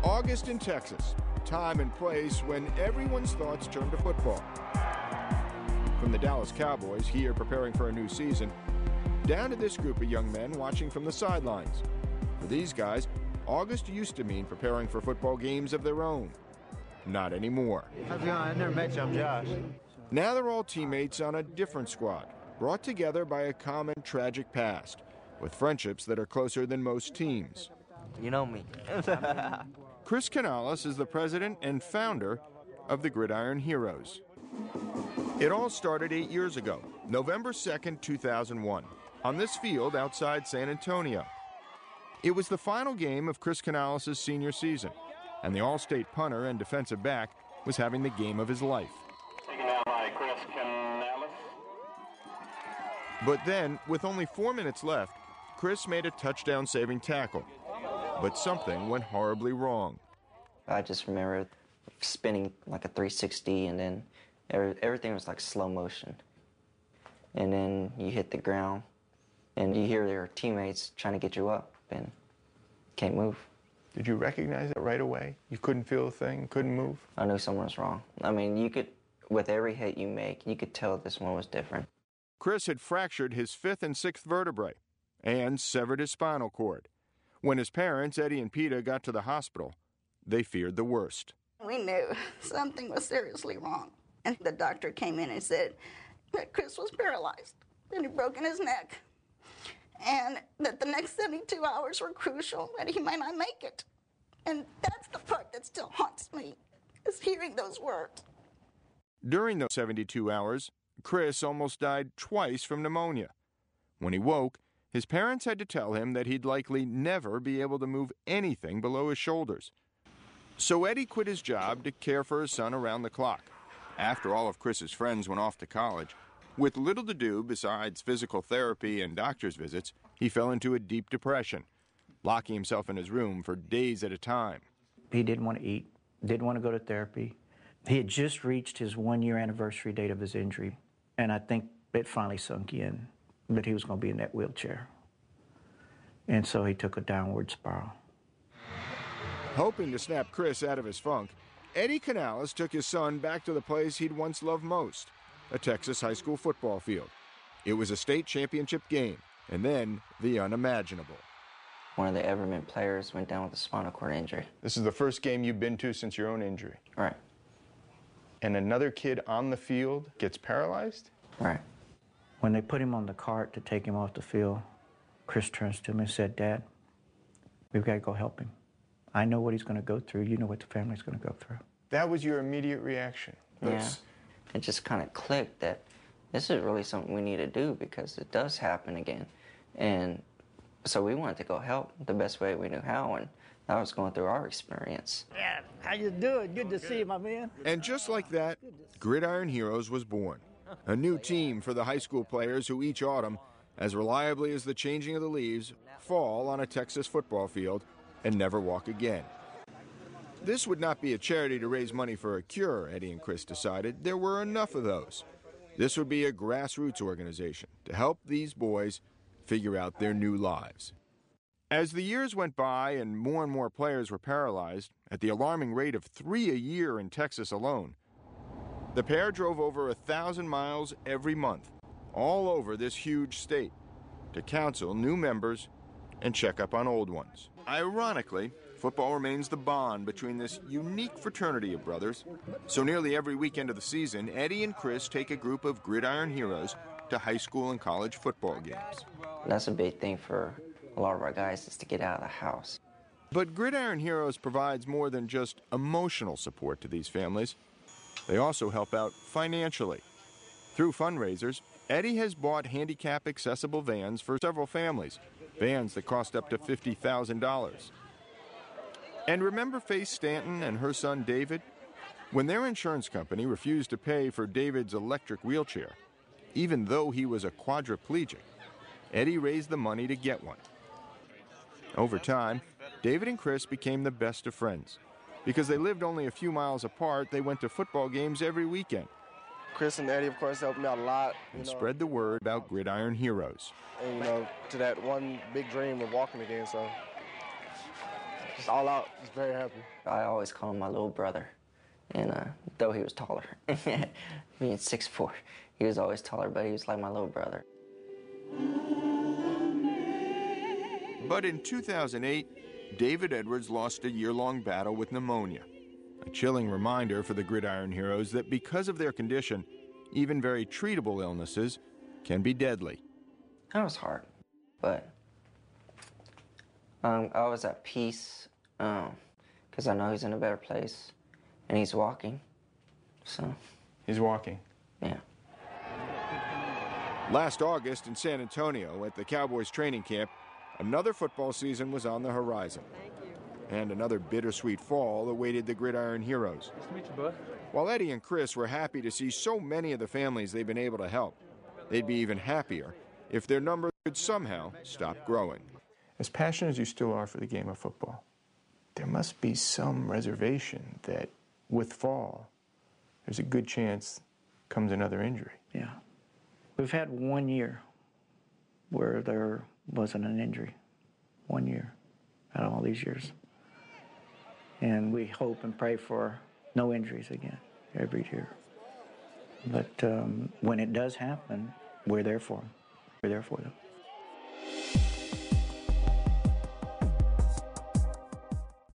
August in Texas, time and place when everyone's thoughts turn to football. From the Dallas Cowboys, here preparing for a new season, down to this group of young men watching from the sidelines. For these guys, August used to mean preparing for football games of their own. Not anymore. How's it going? I never met you. I'm Josh. Now they're all teammates on a different squad, brought together by a common tragic past, with friendships that are closer than most teams. You know me. Chris Canales is the president and founder of the Gridiron Heroes. It all started 8 years ago, November 2nd, 2001, on this field outside San Antonio. It was the final game of Chris Canales' senior season, and the All-State punter and defensive back was having the game of his life. Taken down by Chris Canales. But then, with only 4 minutes left, Chris made a touchdown-saving tackle. But something went horribly wrong. I just remember spinning like a 360, and then everything was like slow motion. And then you hit the ground, and you hear your teammates trying to get you up, and can't move. Did you recognize it right away? You couldn't feel a thing, couldn't move? I knew something was wrong. I mean, you could, with every hit you make, you could tell this one was different. Chris had fractured his 5th and 6th vertebrae and severed his spinal cord. When his parents, Eddie and Peta, got to the hospital, they feared the worst. We knew something was seriously wrong. And the doctor came in and said that Chris was paralyzed, that he'd broken his neck, and that the next 72 hours were crucial, that he might not make it. And that's the part that still haunts me, is hearing those words. During those 72 hours, Chris almost died twice from pneumonia. When he woke, his parents had to tell him that he'd likely never be able to move anything below his shoulders. So Eddie quit his job to care for his son around the clock. After all of Chris's friends went off to college, with little to do besides physical therapy and doctor's visits, he fell into a deep depression, locking himself in his room for days at a time. He didn't want to eat, didn't want to go to therapy. He had just reached his 1-year anniversary date of his injury, and I think it finally sunk in that he was going to be in that wheelchair. And so he took a downward spiral. Hoping to snap Chris out of his funk, Eddie Canales took his son back to the place he'd once loved most, a Texas high school football field. It was a state championship game, and then the unimaginable. One of the Everman players went down with a spinal cord injury. This is the first game you've been to since your own injury. Right. And another kid on the field gets paralyzed? Right. When they put him on the cart to take him off the field, Chris turns to me and said, "Dad, we've got to go help him. I know what he's going to go through. You know what the family's going to go through." That was your immediate reaction? Yeah. It just kind of clicked that this is really something we need to do because it does happen again. And so we wanted to go help the best way we knew how, and that was going through our experience. Yeah, how you doing? Good to see you, my man. And just like that, Gridiron Heroes was born. A new team for the high school players who each autumn, as reliably as the changing of the leaves, fall on a Texas football field and never walk again. This would not be a charity to raise money for a cure, Eddie and Chris decided. There were enough of those. This would be a grassroots organization to help these boys figure out their new lives. As the years went by and more players were paralyzed, at the alarming rate of 3 a year in Texas alone, the pair drove over 1,000 miles every month, all over this huge state, to counsel new members and check up on old ones. Ironically, football remains the bond between this unique fraternity of brothers, so nearly every weekend of the season, Eddie and Chris take a group of Gridiron Heroes to high school and college football games. That's a big thing for a lot of our guys, is to get out of the house. But Gridiron Heroes provides more than just emotional support to these families. They also help out financially. Through fundraisers, Eddie has bought handicap-accessible vans for several families, vans that cost up to $50,000. And remember Faye Stanton and her son David? When their insurance company refused to pay for David's electric wheelchair, even though he was a quadriplegic, Eddie raised the money to get one. Over time, David and Chris became the best of friends. Because they lived only a few miles apart, they went to football games every weekend. Chris and Eddie, of course, helped me out a lot. And spread the word about Gridiron Heroes. And, to that one big dream of walking again, so just all out, just very happy. I always call him my little brother, and though he was taller, being 6'4", he was always taller, but he was like my little brother. But in 2008, David Edwards lost a year-long battle with pneumonia, a chilling reminder for the Gridiron Heroes that because of their condition, even very treatable illnesses can be deadly. That was hard, but I was at peace because I know he's in a better place, and he's walking, so. He's walking? Yeah. Last August in San Antonio at the Cowboys training camp, another football season was on the horizon. And another bittersweet fall awaited the Gridiron Heroes. Nice to meet you, bud. While Eddie and Chris were happy to see so many of the families they've been able to help, they'd be even happier if their numbers could somehow stop growing. As passionate as you still are for the game of football, there must be some reservation that with fall, there's a good chance comes another injury. Yeah. We've had 1 year where there wasn't an injury. 1 year out of all these years. And we hope and pray for no injuries again every year. But when it does happen, we're there for them. We're there for them.